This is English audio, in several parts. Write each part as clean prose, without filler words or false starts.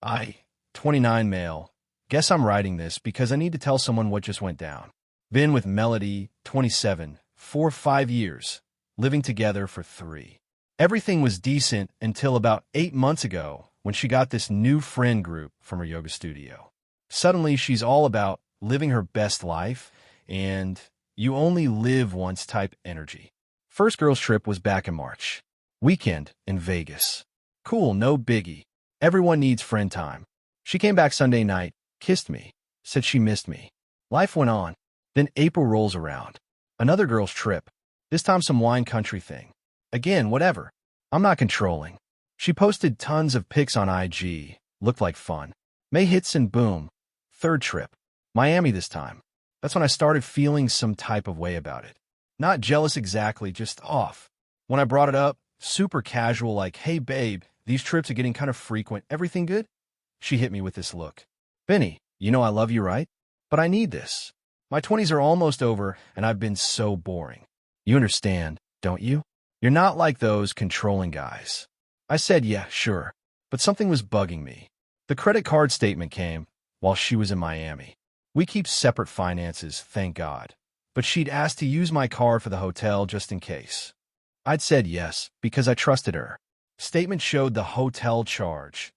I, 29 male. Guess I'm writing this because I need to tell someone what just went down. Been with Melody, 27, for 5 years, living together for 3. Everything was decent until about 8 months ago when she got this new friend group from her yoga studio. Suddenly, she's all about living her best life and you only live once type energy. First girls' trip was back in March. Weekend in Vegas. Cool, no biggie. Everyone needs friend time. She came back Sunday night, kissed me, said she missed me. Life went on. Then April rolls around. Another girl's trip. This time some wine country thing. Again, whatever. I'm not controlling. She posted tons of pics on IG. Looked like fun. May hits and boom. Third trip. Miami this time. That's when I started feeling some type of way about it. Not jealous exactly, just off. When I brought it up, super casual like, hey babe, these trips are getting kind of frequent. Everything good? She hit me with this look. Benny, you know I love you, right? But I need this. My 20s are almost over and I've been so boring. You understand, don't you? You're not like those controlling guys. I said, yeah, sure. But something was bugging me. The credit card statement came while she was in Miami. We keep separate finances, thank God. But she'd asked to use my card for the hotel just in case. I'd said yes because I trusted her. Statement showed the hotel charge,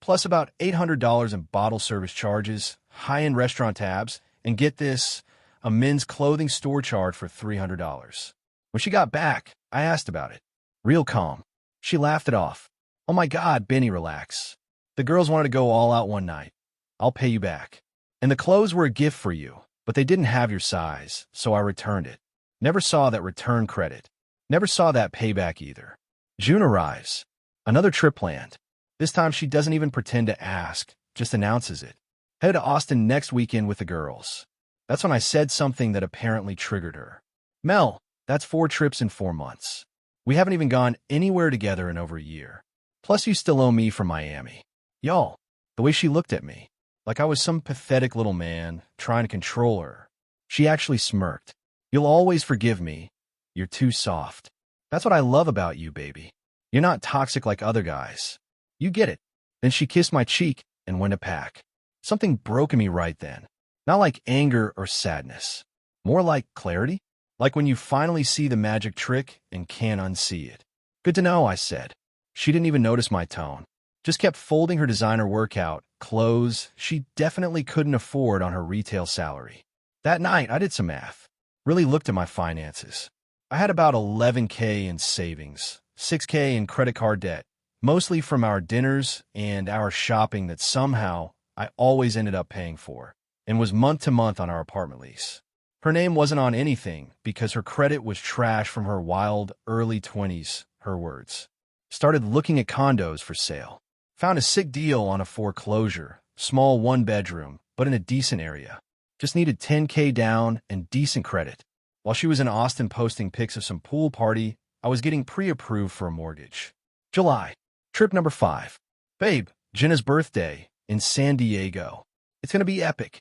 plus about $800 in bottle service charges, high-end restaurant tabs, and get this, a men's clothing store charge for $300. When she got back, I asked about it. Real calm. She laughed it off. Oh my God, Benny, relax. The girls wanted to go all out one night. I'll pay you back. And the clothes were a gift for you, but they didn't have your size, so I returned it. Never saw that return credit. Never saw that payback either. June arrives. Another trip planned. This time she doesn't even pretend to ask, just announces it. Headed to Austin next weekend with the girls. That's when I said something that apparently triggered her. Mel, that's 4 trips in 4 months. We haven't even gone anywhere together in over a year. Plus you still owe me from Miami. Y'all, the way she looked at me, like I was some pathetic little man trying to control her. She actually smirked. You'll always forgive me. You're too soft. That's what I love about you, baby. You're not toxic like other guys. You get it. Then she kissed my cheek and went to pack. Something broke in me right then. Not like anger or sadness. More like clarity. Like when you finally see the magic trick and can't unsee it. Good to know, I said. She didn't even notice my tone. Just kept folding her designer workout clothes she definitely couldn't afford on her retail salary. That night, I did some math. Really looked at my finances. I had about $11K in savings, $6K in credit card debt, mostly from our dinners and our shopping that somehow I always ended up paying for, and was month to month on our apartment lease. Her name wasn't on anything because her credit was trash from her wild early 20s, her words. Started looking at condos for sale. Found a sick deal on a foreclosure, small 1-bedroom, but in a decent area. Just needed $10K down and decent credit. While she was in Austin posting pics of some pool party, I was getting pre-approved for a mortgage. July. Trip number 5. Babe, Jenna's birthday in San Diego. It's going to be epic.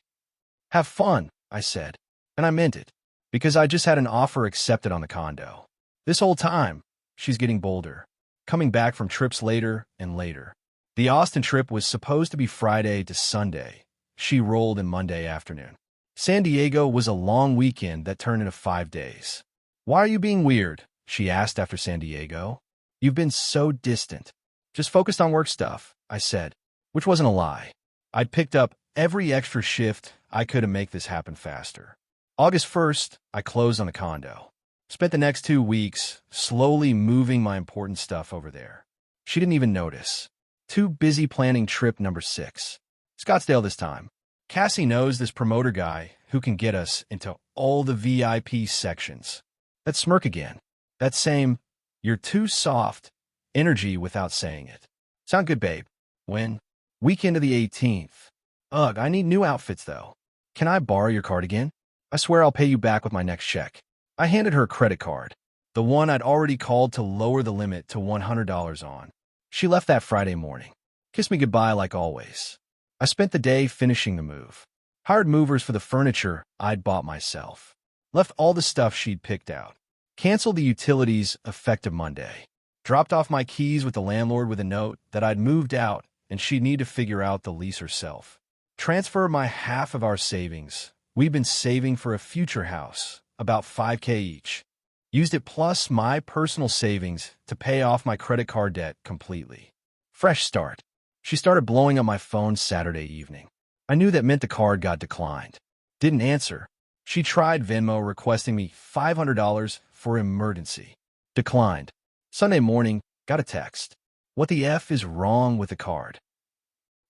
Have fun, I said. And I meant it, because I just had an offer accepted on the condo. This whole time, she's getting bolder, coming back from trips later and later. The Austin trip was supposed to be Friday to Sunday. She rolled in Monday afternoon. San Diego was a long weekend that turned into 5 days. Why are you being weird? She asked after San Diego. You've been so distant. Just focused on work stuff, I said, which wasn't a lie. I'd picked up every extra shift I could to make this happen faster. August 1st, I closed on the condo. Spent the next 2 weeks slowly moving my important stuff over there. She didn't even notice. Too busy planning trip number 6. Scottsdale this time. Cassie knows this promoter guy who can get us into all the VIP sections. That smirk again. That same, you're too soft, energy without saying it. Sound good, babe. When? Weekend of the 18th. Ugh, I need new outfits, though. Can I borrow your card again? I swear I'll pay you back with my next check. I handed her a credit card, the one I'd already called to lower the limit to $100 on. She left that Friday morning. Kissed me goodbye like always. I spent the day finishing the move. Hired movers for the furniture I'd bought myself. Left all the stuff she'd picked out. Canceled the utilities effective Monday. Dropped off my keys with the landlord with a note that I'd moved out and she'd need to figure out the lease herself. Transfer my half of our savings. We've been saving for a future house, about $5K each. Used it plus my personal savings to pay off my credit card debt completely. Fresh start. She started blowing up my phone Saturday evening. I knew that meant the card got declined. Didn't answer. She tried Venmo requesting me $500 for emergency. Declined. Sunday morning, got a text. What the F is wrong with the card?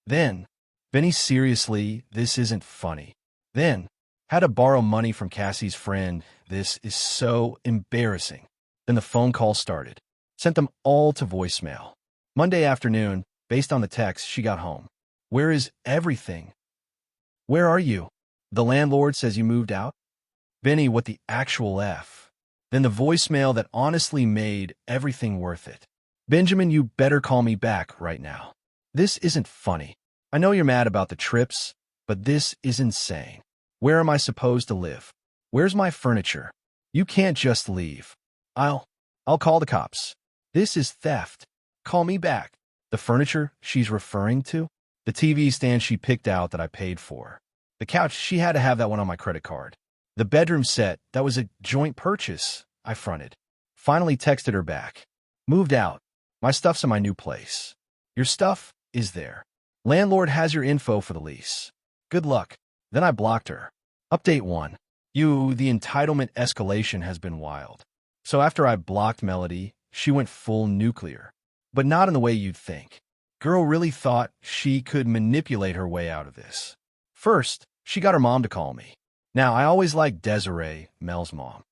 Then, Benny, seriously, this isn't funny. Then, had to borrow money from Cassie's friend. This is so embarrassing. Then the phone call started. Sent them all to voicemail. Monday afternoon, based on the text, she got home. Where is everything? Where are you? The landlord says you moved out? Benny, what the actual F? Then the voicemail that honestly made everything worth it. Benjamin, you better call me back right now. This isn't funny. I know you're mad about the trips, but this is insane. Where am I supposed to live? Where's my furniture? You can't just leave. I'll call the cops. This is theft. Call me back. The furniture she's referring to? The TV stand she picked out that I paid for. The couch, she had to have that one on my credit card. The bedroom set, that was a joint purchase, I fronted. Finally texted her back. Moved out. My stuff's in my new place. Your stuff is there. Landlord has your info for the lease. Good luck. Then I blocked her. Update 1. The entitlement escalation has been wild. So after I blocked Melody, she went full nuclear. But not in the way you'd think. Girl really thought she could manipulate her way out of this. First, she got her mom to call me. Now, I always liked Desiree, Mel's mom.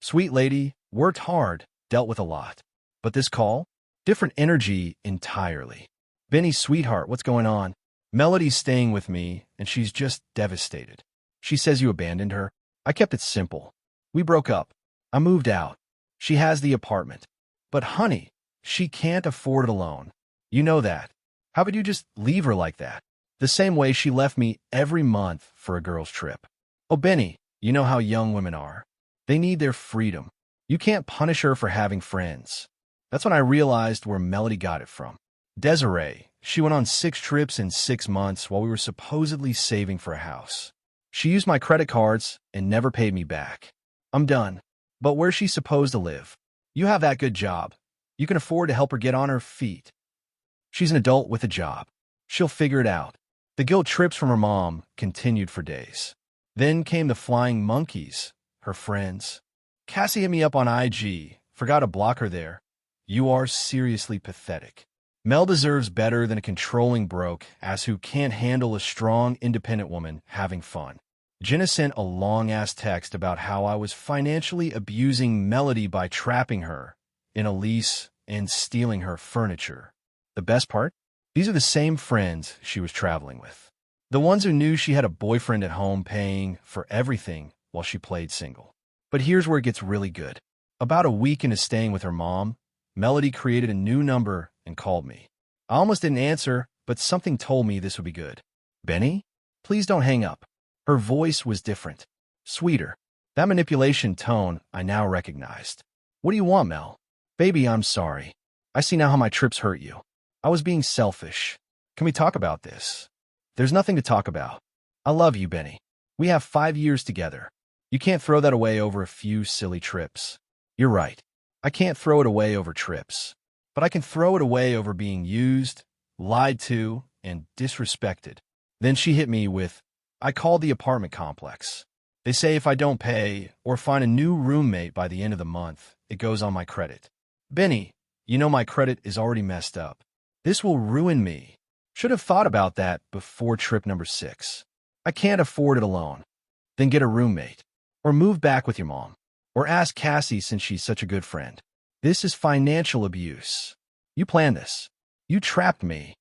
Sweet lady, worked hard, dealt with a lot. But this call? Different energy entirely. Benny, sweetheart, what's going on? Melody's staying with me, and she's just devastated. She says you abandoned her. I kept it simple. We broke up. I moved out. She has the apartment. But honey, she can't afford it alone. You know that. How could you just leave her like that? The same way she left me every month for a girl's trip. Oh, Benny, you know how young women are. They need their freedom. You can't punish her for having friends. That's when I realized where Melody got it from. Desiree, she went on 6 trips in 6 months while we were supposedly saving for a house. She used my credit cards and never paid me back. I'm done. But where's she supposed to live? You have that good job. You can afford to help her get on her feet. She's an adult with a job. She'll figure it out. The guilt trips from her mom continued for days. Then came the flying monkeys, her friends. Cassie hit me up on IG. Forgot to block her there. You are seriously pathetic. Mel deserves better than a controlling broke ass who can't handle a strong, independent woman having fun. Jenna sent a long-ass text about how I was financially abusing Melody by trapping her in a lease and stealing her furniture. The best part? These are the same friends she was traveling with. The ones who knew she had a boyfriend at home paying for everything while she played single. But here's where it gets really good. About a week into staying with her mom, Melody created a new number and called me. I almost didn't answer, but something told me this would be good. Benny? Please don't hang up. Her voice was different, sweeter. That manipulation tone I now recognized. What do you want, Mel? Baby, I'm sorry. I see now how my trips hurt you. I was being selfish. Can we talk about this? There's nothing to talk about. I love you, Benny. We have 5 years together. You can't throw that away over a few silly trips. You're right. I can't throw it away over trips. But I can throw it away over being used, lied to, and disrespected. Then she hit me with, I called the apartment complex. They say if I don't pay or find a new roommate by the end of the month, it goes on my credit. Benny, you know my credit is already messed up. This will ruin me. Should have thought about that before trip number 6. I can't afford it alone. Then get a roommate. Or move back with your mom. Or ask Cassie since she's such a good friend. This is financial abuse. You planned this. You trapped me.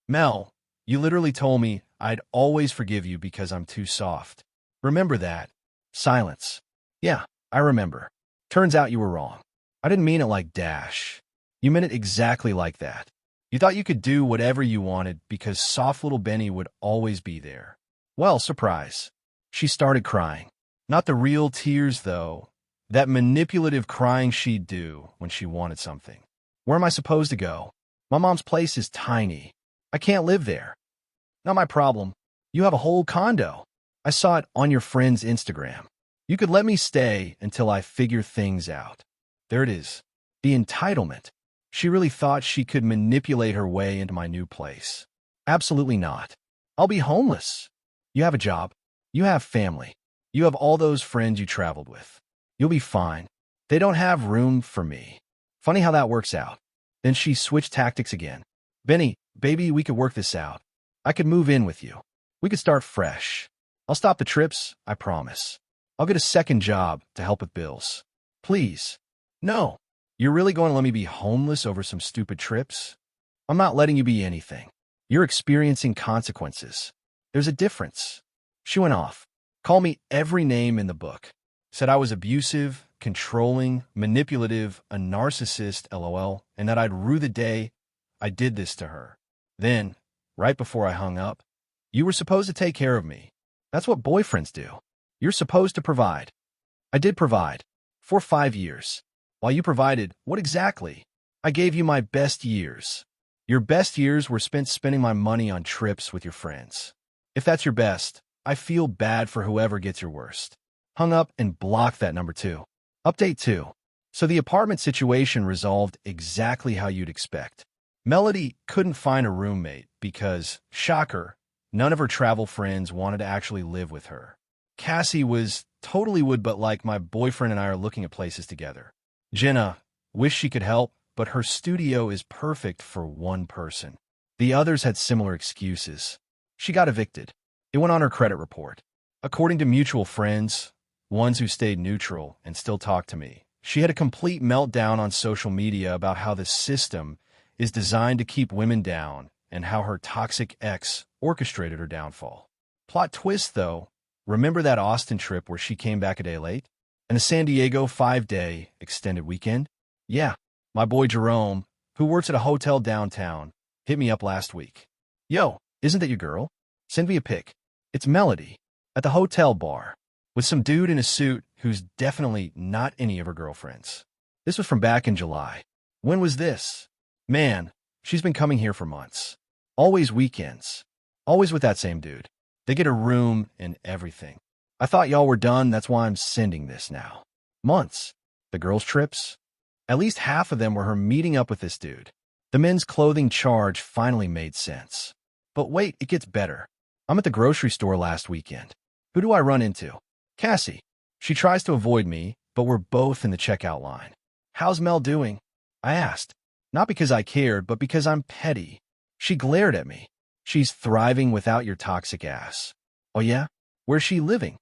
Mel, you literally told me I'd always forgive you because I'm too soft. Remember that. Silence. Yeah, I remember. Turns out you were wrong. I didn't mean it like dash. You meant it exactly like that. You thought you could do whatever you wanted because soft little Benny would always be there. Well, surprise. She started crying. Not the real tears, though. That manipulative crying she'd do when she wanted something. Where am I supposed to go? My mom's place is tiny. I can't live there. Not my problem. You have a whole condo. I saw it on your friend's Instagram. You could let me stay until I figure things out. There it is. The entitlement. She really thought she could manipulate her way into my new place. Absolutely not. I'll be homeless. You have a job. You have family. You have all those friends you traveled with. You'll be fine. They don't have room for me. Funny how that works out. Then she switched tactics again. Benny, baby, we could work this out. I could move in with you. We could start fresh. I'll stop the trips, I promise. I'll get a second job to help with bills. Please. No. You're really going to let me be homeless over some stupid trips? I'm not letting you be anything. You're experiencing consequences. There's a difference. She went off. Called me every name in the book. Said I was abusive, controlling, manipulative, a narcissist, LOL, and that I'd rue the day I did this to her. Then, right before I hung up, you were supposed to take care of me. That's what boyfriends do. You're supposed to provide. I did provide. For 5 years. While you provided, what exactly? I gave you my best years. Your best years were spent spending my money on trips with your friends. If that's your best, I feel bad for whoever gets your worst. Hung up and blocked that number 2. Update 2. So the apartment situation resolved exactly how you'd expect. Melody couldn't find a roommate because, shocker, none of her travel friends wanted to actually live with her. Cassie was totally would but like my boyfriend and I are looking at places together. Jenna wished she could help, but her studio is perfect for one person. The others had similar excuses. She got evicted. It went on her credit report. According to mutual friends, ones who stayed neutral and still talk to me, she had a complete meltdown on social media about how the system is designed to keep women down and how her toxic ex orchestrated her downfall. Plot twist, though, remember that Austin trip where she came back a day late? And the San Diego 5-day extended weekend? Yeah, my boy Jerome, who works at a hotel downtown, hit me up last week. Yo, isn't that your girl? Send me a pic. It's Melody, at the hotel bar, with some dude in a suit who's definitely not any of her girlfriends. This was from back in July. When was this? Man, she's been coming here for months. Always weekends. Always with that same dude. They get a room and everything. I thought y'all were done, that's why I'm sending this now. Months. The girls' trips? At least half of them were her meeting up with this dude. The men's clothing charge finally made sense. But wait, it gets better. I'm at the grocery store last weekend. Who do I run into? Cassie. She tries to avoid me, but we're both in the checkout line. How's Mel doing? I asked. Not because I cared, but because I'm petty. She glared at me. She's thriving without your toxic ass. Oh yeah? Where's she living?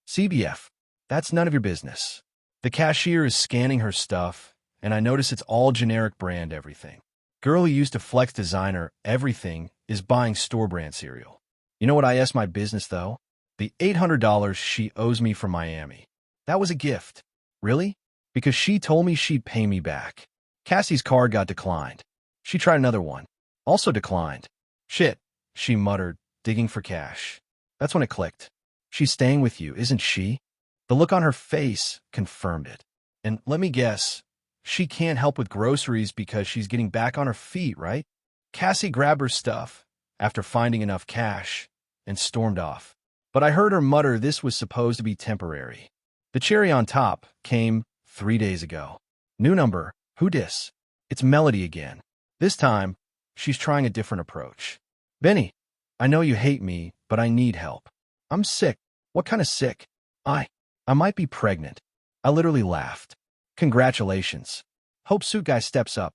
CBF. That's none of your business. The cashier is scanning her stuff, and I notice it's all generic brand everything. Girl who used to flex designer everything is buying store brand cereal. You know what I asked my business, though? The $800 she owes me from Miami. That was a gift. Really? Because she told me she'd pay me back. Cassie's card got declined. She tried another one. Also declined. Shit, she muttered, digging for cash. That's when it clicked. She's staying with you, isn't she? The look on her face confirmed it. And let me guess, she can't help with groceries because she's getting back on her feet, right? Cassie grabbed her stuff after finding enough cash and stormed off. But I heard her mutter this was supposed to be temporary. The cherry on top came 3 days ago. New number, who dis? It's Melody again. This time, she's trying a different approach. Benny, I know you hate me, but I need help. I'm sick. What kind of sick? I might be pregnant. I literally laughed. Congratulations. Hope suit guy steps up.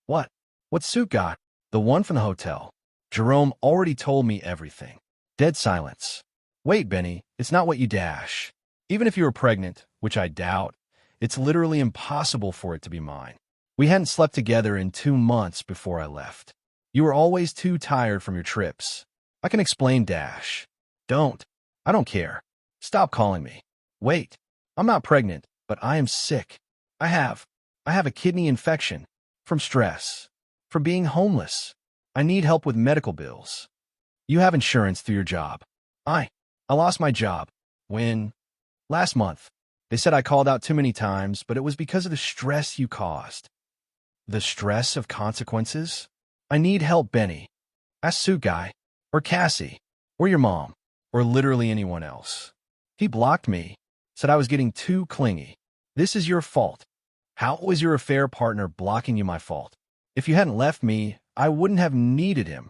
What? What suit guy? The one from the hotel. Jerome already told me everything. Dead silence. Wait, Benny, it's not what you dash. Even if you were pregnant, which I doubt, it's literally impossible for it to be mine. We hadn't slept together in 2 months before I left. You were always too tired from your trips. I can explain, Dash. Don't. I don't care. Stop calling me. Wait. I'm not pregnant, but I am sick. I have a kidney infection. From stress. From being homeless. I need help with medical bills. You have insurance through your job. I lost my job. When? Last month. They said I called out too many times, but it was because of the stress you caused. The stress of consequences? I need help, Benny. Ask Sue Guy, or Cassie, or your mom, or literally anyone else. He blocked me, said I was getting too clingy. This is your fault. How was your affair partner blocking you my fault? If you hadn't left me, I wouldn't have needed him.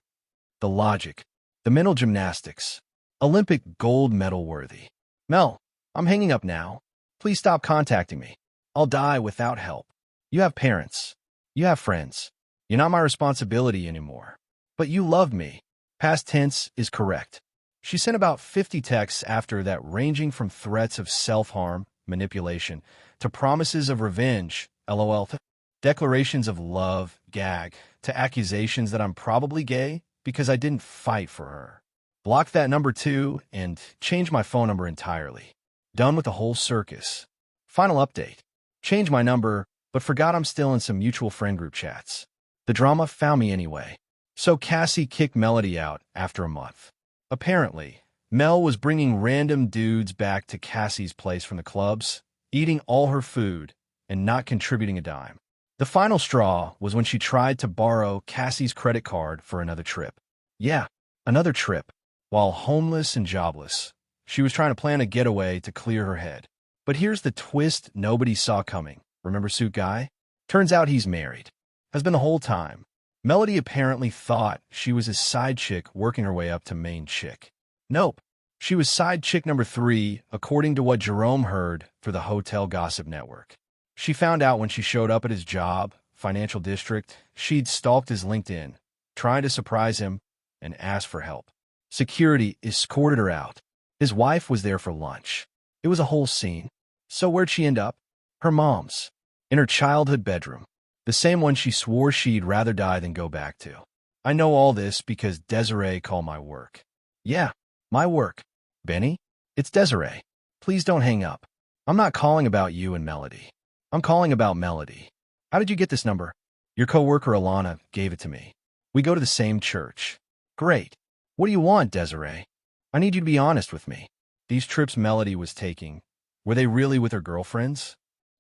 The logic, the mental gymnastics, Olympic gold medal worthy. Mel, I'm hanging up now. Please stop contacting me. I'll die without help. You have parents. You have friends. You're not my responsibility anymore. But you love me. Past tense is correct. She sent about 50 texts after that, ranging from threats of self-harm, manipulation, to promises of revenge, LOL, to declarations of love, gag, to accusations that I'm probably gay because I didn't fight for her. Block that number too and change my phone number entirely. Done with the whole circus. Final update. Change my number, but forgot I'm still in some mutual friend group chats. The drama found me anyway. So Cassie kicked Melody out after a month. Apparently, Mel was bringing random dudes back to Cassie's place from the clubs, eating all her food, and not contributing a dime. The final straw was when she tried to borrow Cassie's credit card for another trip. Yeah, another trip. While homeless and jobless, she was trying to plan a getaway to clear her head. But here's the twist nobody saw coming. Remember Suit Guy? Turns out he's married. Has been the whole time. Melody apparently thought she was his side chick working her way up to main chick. Nope. She was side chick number 3, according to what Jerome heard for the Hotel Gossip Network. She found out when she showed up at his job, financial district, she'd stalked his LinkedIn, trying to surprise him and ask for help. Security escorted her out. His wife was there for lunch. It was a whole scene. So where'd she end up? Her mom's. In her childhood bedroom. The same one she swore she'd rather die than go back to. I know all this because Desiree called my work. Yeah, my work. Benny? It's Desiree. Please don't hang up. I'm not calling about you and Melody. I'm calling about Melody. How did you get this number? Your coworker Alana gave it to me. We go to the same church. Great. What do you want, Desiree? I need you to be honest with me. These trips Melody was taking, were they really with her girlfriends?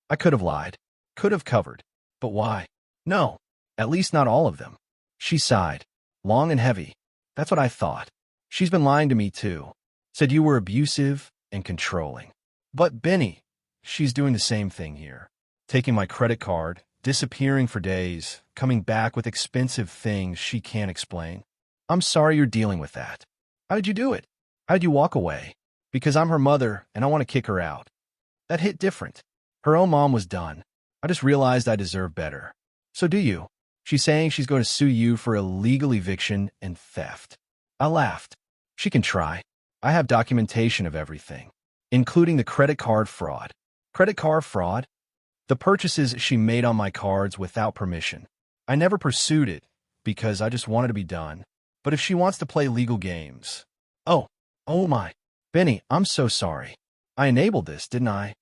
I could have lied. Could have covered. But why? No, at least not all of them. She sighed, long and heavy. That's what I thought. She's been lying to me too. Said you were abusive and controlling. But Benny, she's doing the same thing here. Taking my credit card, disappearing for days, coming back with expensive things she can't explain. I'm sorry you're dealing with that. How did you do it? How did you walk away? Because I'm her mother and I want to kick her out. That hit different. Her own mom was done. I just realized I deserve better. So do you? She's saying she's going to sue you for illegal eviction and theft. I laughed. She can try. I have documentation of everything, including the credit card fraud. Credit card fraud? The purchases she made on my cards without permission. I never pursued it because I just wanted to be done. But if she wants to play legal games... Oh my. Benny, I'm so sorry. I enabled this, didn't I?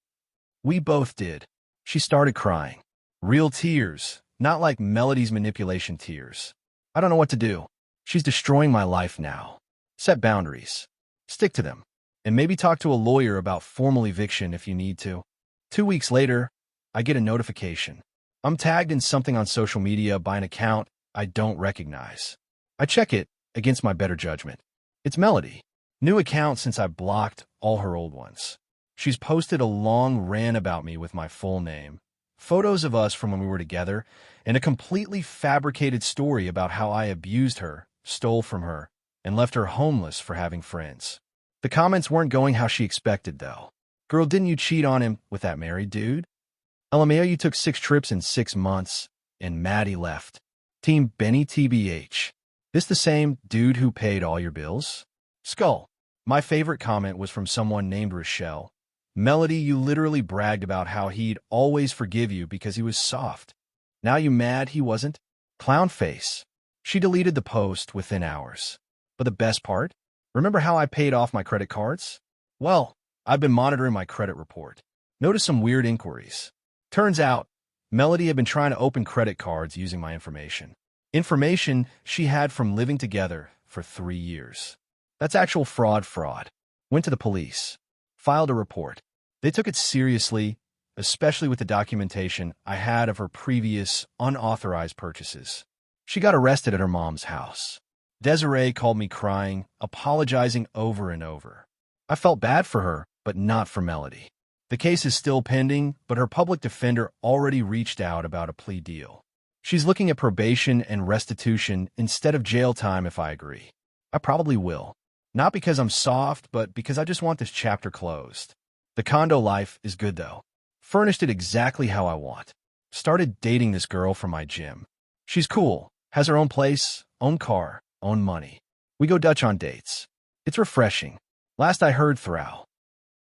We both did. She started crying. Real tears, not like Melody's manipulation tears. I don't know what to do. She's destroying my life now. Set boundaries. Stick to them. And maybe talk to a lawyer about formal eviction if you need to. 2 weeks later, I get a notification. I'm tagged in something on social media by an account I don't recognize. I check it against my better judgment. It's Melody. New account since I blocked all her old ones. She's posted a long rant about me with my full name, photos of us from when we were together, and a completely fabricated story about how I abused her, stole from her, and left her homeless for having friends. The comments weren't going how she expected, though. Girl, didn't you cheat on him with that married dude? LMAO, you took 6 trips in 6 months, and Maddie left. Team Benny TBH. This the same dude who paid all your bills? Skull. My favorite comment was from someone named Rochelle. Melody, you literally bragged about how he'd always forgive you because he was soft. Now you mad he wasn't? Clown face. She deleted the post within hours. But the best part? Remember how I paid off my credit cards? Well, I've been monitoring my credit report. Noticed some weird inquiries. Turns out, Melody had been trying to open credit cards using my information. Information she had from living together for 3 years. That's actual fraud. Went to the police. Filed a report. They took it seriously, especially with the documentation I had of her previous unauthorized purchases. She got arrested at her mom's house. Desiree called me crying, apologizing over and over. I felt bad for her, but not for Melody. The case is still pending, but her public defender already reached out about a plea deal. She's looking at probation and restitution instead of jail time if I agree. I probably will. Not because I'm soft, but because I just want this chapter closed. The condo life is good though. Furnished it exactly how I want. Started dating this girl from my gym. She's cool, has her own place, own car, own money. We go Dutch on dates. It's refreshing. Last I heard, Thrall,